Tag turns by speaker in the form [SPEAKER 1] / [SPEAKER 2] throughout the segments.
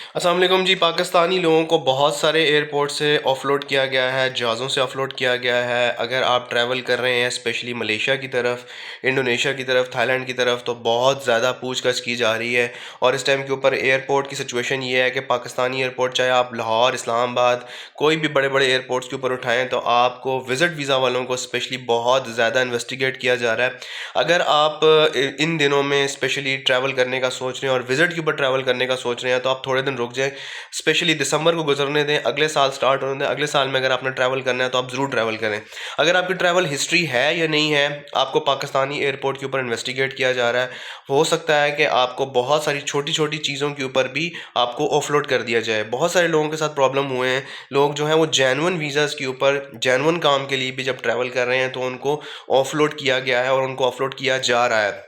[SPEAKER 1] अस्सलाम वालेकुम जी। पाकिस्तानी लोगों को बहुत सारे एयरपोर्ट से ऑफलोड किया गया है, जहाज़ों से ऑफलोड किया गया है। अगर आप ट्रैवल कर रहे हैं स्पेशली मलेशिया की तरफ, इंडोनेशिया की तरफ, थाईलैंड की तरफ, तो बहुत ज़्यादा पूछगछ की जा रही है। और इस टाइम के ऊपर एयरपोर्ट की सिचुएशन ये है कि पाकिस्तानी एयरपोर्ट, चाहे आप लाहौर, इस्लामाबाद, कोई भी बड़े बड़े एयरपोर्ट्स के ऊपर उठाएँ, तो आपको विज़िट वीज़ा वालों को स्पेशली बहुत ज़्यादा इन्वेस्टिगेट किया जा रहा है। अगर आप इन दिनों में स्पेशली ट्रैवल करने का सोच रहे हैं और विज़िट के ऊपर ट्रैवल करने का सोच रहे हैं, तो आप थोड़े दिन रुक जाएं। स्पेशली दिसंबर को गुजरने दें, अगले साल स्टार्ट होने दें। अगले साल में अगर आपने ट्रैवल करना है तो आप ज़रूर ट्रैवल करें। अगर आपकी ट्रैवल हिस्ट्री है या नहीं है, आपको पाकिस्तानी एयरपोर्ट के ऊपर इन्वेस्टिगेट किया जा रहा है। हो सकता है कि आपको बहुत सारी छोटी छोटी चीज़ों के ऊपर भी आपको ऑफलोड कर दिया जाए। बहुत सारे लोगों के साथ प्रॉब्लम हुए हैं। लोग जो हैं वो जेन्युइन वीज़ाज़ के ऊपर जेन्युइन काम के लिए भी जब ट्रैवल कर रहे हैं तो उनको ऑफलोड किया गया है और उनको ऑफलोड किया जा रहा है।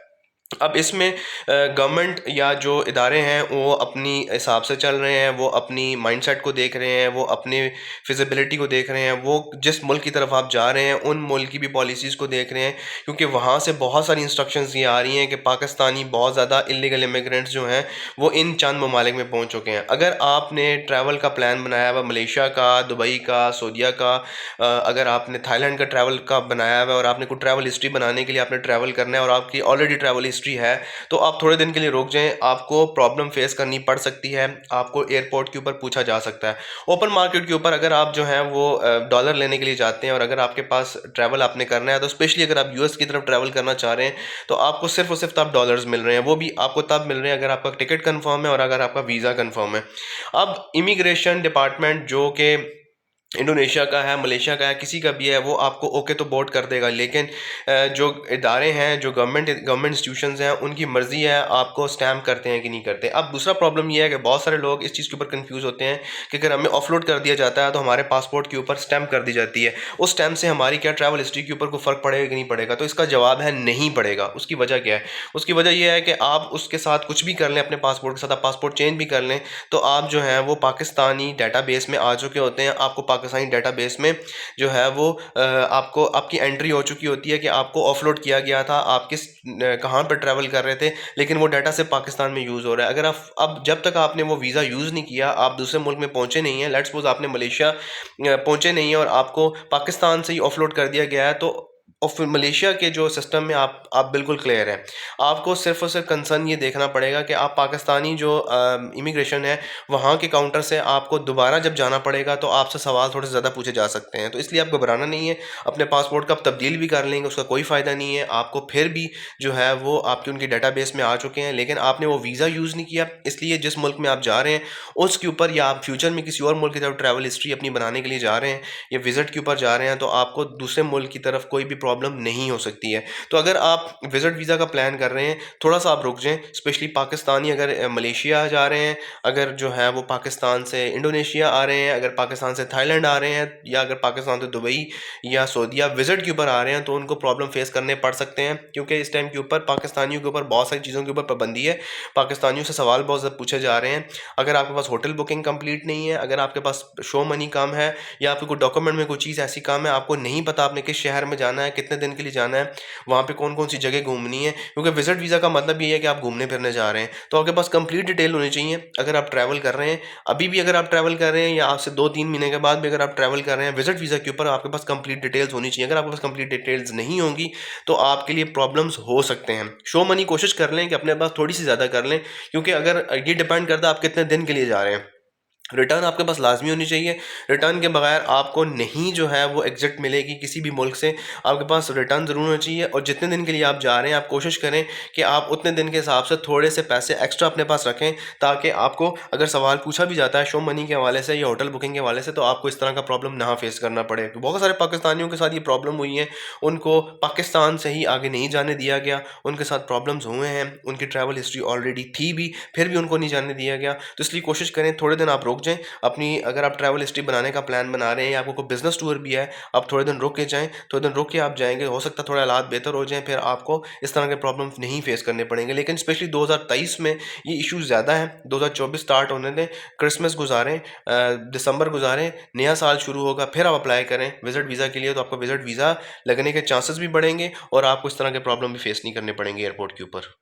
[SPEAKER 1] अब इसमें गवर्नमेंट या जो इदारे हैं वो अपनी हिसाब से चल रहे हैं, वो अपनी माइंडसेट को देख रहे हैं, वो अपनी फिजिबिलिटी को देख रहे हैं, वो जिस मुल्क की तरफ आप जा रहे हैं उन मुल्क की भी पॉलिसीज़ को देख रहे हैं। क्योंकि वहाँ से बहुत सारी इंस्ट्रक्शंस ये आ रही हैं कि पाकिस्तानी बहुत ज़्यादा इलीगल इमिग्रेंट्स जो हैं वो इन चंद ममालिक में पहुँच चुके हैं। अगर आपने ट्रैवल का प्लान बनाया हुआ मलेशिया का, दुबई का, सऊदीया का, अगर आपने थाईलैंड का ट्रैवल का बनाया हुआ है और आपने कोई ट्रैवल हिस्ट्री बनाने के लिए आपने ट्रैवल करना है और आपकी ऑलरेडी ट्रैवल हिस्ट्री है, तो आप थोड़े दिन के लिए रुक जाएं। आपको प्रॉब्लम फेस करनी पड़ सकती है, आपको एयरपोर्ट के ऊपर पूछा जा सकता है। ओपन मार्केट के ऊपर अगर आप जो हैं वो डॉलर लेने के लिए जाते हैं और अगर आपके पास ट्रैवल आपने करना है, तो स्पेशली अगर आप यूएस की तरफ ट्रैवल करना चाह रहे हैं, तो आपको सिर्फ और सिर्फ तब डॉलर्स मिल रहे हैं। वो भी आपको तब मिल रहे हैं अगर आपका टिकट कन्फर्म है और अगर आपका वीज़ा कन्फर्म है। अब इमिग्रेशन डिपार्टमेंट जो कि इंडोनेशिया का है, मलेशिया का है, किसी का भी है, वो आपको ओके तो बोर्ड कर देगा। लेकिन जो इदारे हैं, जो गवर्नमेंट इंस्टीट्यूशंस हैं, उनकी मर्ज़ी है आपको स्टैम्प करते हैं कि नहीं करते। अब दूसरा प्रॉब्लम ये है कि बहुत सारे लोग इस चीज़ के ऊपर कंफ्यूज होते हैं कि अगर हमें ऑफलोड कर दिया जाता है तो हमारे पासपोर्ट के ऊपर स्टैम्प कर दी जाती है। उस स्टैम्प से हमारी क्या ट्रैवल हिस्ट्री के ऊपर कोई फ़र्क पड़ेगा कि नहीं पड़ेगा? तो इसका जवाब है नहीं पड़ेगा। उसकी वजह क्या है? उसकी वजह यह है कि आप उसके साथ कुछ भी कर लें, अपने पासपोर्ट के साथ आप पासपोर्ट चेंज भी कर लें, तो आप जो है वो पाकिस्तानी डाटाबेस में आ चुके होते हैं। आपको पाकिस्तानी डाटाबेस में जो है वो आपको आपकी एंट्री हो चुकी होती है कि आपको ऑफलोड किया गया था, आप किस कहाँ पर ट्रैवल कर रहे थे, लेकिन वो डाटा सिर्फ पाकिस्तान में यूज़ हो रहा है। अगर आप अब जब तक आपने वो वीज़ा यूज़ नहीं किया, आप दूसरे मुल्क में पहुँचे नहीं हैं, लेट्स सपोज आपने मलेशिया पहुँचे नहीं हैं और आपको पाकिस्तान से ही ऑफलोड कर दिया गया है, तो और फिर मलेशिया के जो सिस्टम में आप बिल्कुल क्लियर हैं। आपको सिर्फ और सिर्फ कंसर्न ये देखना पड़ेगा कि आप पाकिस्तानी जो इमिग्रेशन है वहाँ के काउंटर से आपको दोबारा जब जाना पड़ेगा तो आपसे सवाल थोड़े से ज़्यादा पूछे जा सकते हैं। तो इसलिए आप घबराना नहीं है। अपने पासपोर्ट का आप तब्दील भी कर लेंगे, उसका कोई फ़ायदा नहीं है। आपको फिर भी जो है वो आपके उनकी डाटाबेस में आ चुके हैं, लेकिन आपने वो वीज़ा यूज़ नहीं किया। इसलिए जिस मुल्क में आप जा रहे हैं उसके ऊपर, या आप फ्यूचर में किसी और मुल्क की तरफ ट्रैवल हिस्ट्री अपनी बनाने के लिए जा रहे हैं या विज़िट के ऊपर जा रहे हैं, तो आपको दूसरे मुल्क की तरफ कोई भी प्रॉब्लम नहीं हो सकती है। तो अगर आप विज़िट वीज़ा का प्लान कर रहे हैं, थोड़ा सा आप रुक जाएँ। स्पेशली पाकिस्तानी अगर मलेशिया जा रहे हैं, अगर जो है वो पाकिस्तान से इंडोनेशिया आ रहे हैं, अगर पाकिस्तान से थाईलैंड आ रहे हैं, या अगर पाकिस्तान से दुबई या सऊदीया विज़िट के ऊपर आ रहे हैं, तो उनको प्रॉब्लम फेस करने पड़ सकते हैं। क्योंकि इस टाइम के ऊपर पाकिस्तानियों के ऊपर बहुत सारी चीज़ों के ऊपर पाबंदी है। पाकिस्तानियों से सवाल बहुत ज़्यादा पूछे जा रहे हैं। अगर आपके पास होटल बुकिंग कंप्लीट नहीं है, अगर आपके पास शो मनी कम है, या आपके कोई डॉक्यूमेंट में कोई चीज़ ऐसी कम है, आपको नहीं पता आपने किस शहर में जाना है, कितने दिन के लिए जाना है, वहाँ पे कौन कौन सी जगह घूमनी है, क्योंकि विजिट वीज़ा का मतलब ये है कि आप घूमने फिरने जा रहे हैं, तो आपके पास कंप्लीट डिटेल होनी चाहिए। अगर आप ट्रैवल कर रहे हैं, अभी भी अगर आप ट्रैवल कर रहे हैं, या आपसे 2-3 महीने के बाद भी अगर आप ट्रैवल कर रहे हैं, विजिट वीज़ा के ऊपर आपके पास कंप्लीट डिटेल्स होनी चाहिए। अगर आपके पास कंप्लीट डिटेल्स नहीं होंगी तो आपके लिए प्रॉब्लम्स हो सकते हैं। शो मनी कोशिश कर लें कि अपने पास थोड़ी सी ज़्यादा कर लें, क्योंकि अगर ये डिपेंड करता है आप कितने दिन के लिए जा रहे हैं। रिटर्न आपके पास लाजमी होनी चाहिए। रिटर्न के बगैर आपको नहीं जो है वो एग्जिट मिलेगी किसी भी मुल्क से। आपके पास रिटर्न ज़रूर होना चाहिए, और जितने दिन के लिए आप जा रहे हैं आप कोशिश करें कि आप उतने दिन के हिसाब से थोड़े से पैसे एक्स्ट्रा अपने पास रखें, ताकि आपको अगर सवाल पूछा भी जाता है शो मनी के हवाले से या होटल बुकिंग के हवाले से, तो आपको इस तरह का प्रॉब्लम ना फेस करना पड़े। तो बहुत सारे पाकिस्तानियों के साथ ये प्रॉब्लम हुई है, उनको पाकिस्तान से ही आगे नहीं जाने दिया गया, उनके साथ प्रॉब्लम्स हुए हैं, उनकी ट्रैवल हिस्ट्री ऑलरेडी थी भी, फिर भी उनको नहीं जाने दिया गया। तो इसलिए कोशिश करें थोड़े दिन आप रुक जाएँ अपनी। अगर आप ट्रैवल हिस्ट्री बनाने का प्लान बना रहे हैं, या आपको कोई बिजनेस टूर भी है, आप थोड़े दिन रुक के जाएं। थोड़े दिन रुक के आप जाएंगे, हो सकता है थोड़े हालात बेहतर हो जाएं, फिर आपको इस तरह के प्रॉब्लम नहीं फेस करने पड़ेंगे। लेकिन स्पेशली 2023 में ये इशू ज़्यादा है। 2024 स्टार्ट होने दें, क्रिसमस गुजारें, दिसंबर गुजारें, नया साल शुरू होगा, फिर आप अप्लाई करें विजिट वीज़ा के लिए, तो आपको विजिट वीज़ा लगने के चांसेस भी बढ़ेंगे और आपको इस तरह के प्रॉब्लम भी फेस नहीं करने पड़ेंगे एयरपोर्ट के ऊपर।